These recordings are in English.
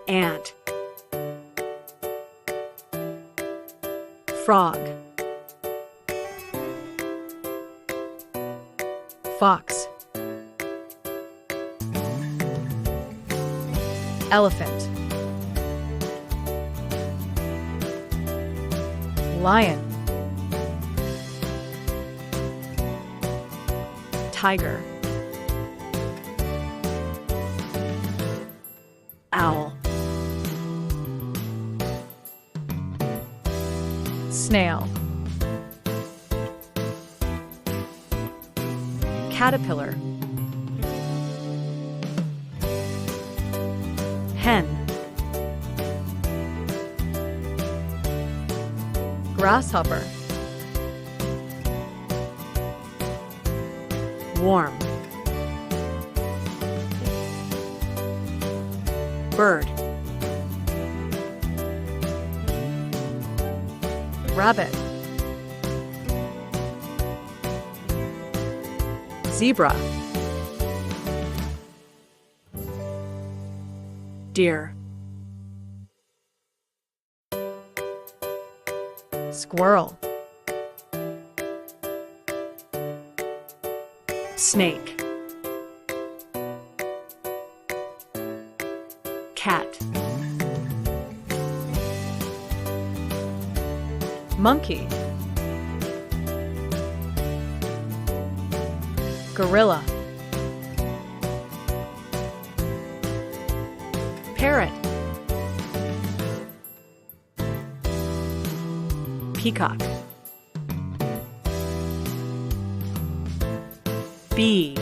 ant, frog, fox, elephant, lion, tiger, owl, snail, caterpillar, hen, grasshopper, worm, bird, rabbit, zebra, deer, squirrel, snake, cat, monkey, gorilla, parrot, peacock, bee,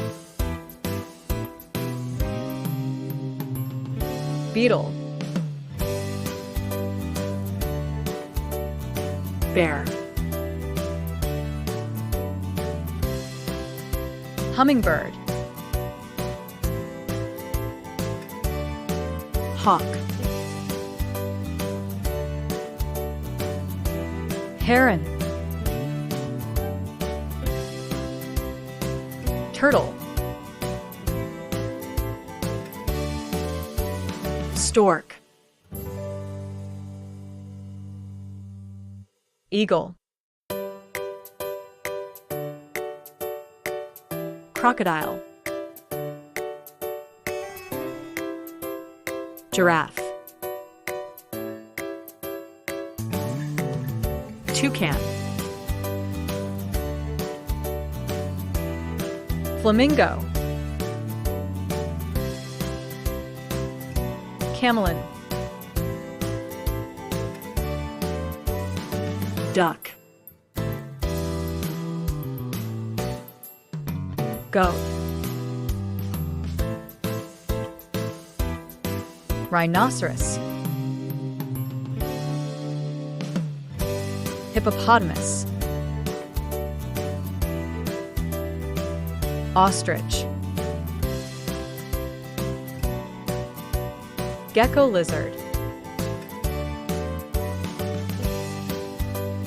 beetle, bear, hummingbird, hawk, heron, turtle, stork, eagle, crocodile, giraffe, toucan, flamingo, camelin, duck, goat, rhinoceros, hippopotamus, ostrich, gecko lizard,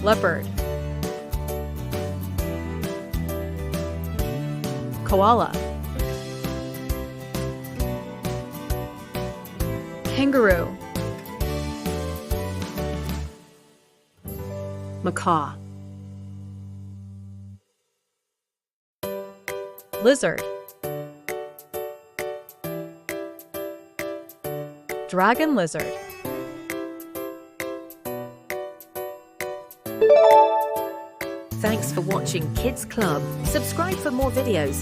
leopard, koala, kangaroo, macaw, lizard, dragon lizard, Thanks for watching Kids Club. Subscribe for more videos.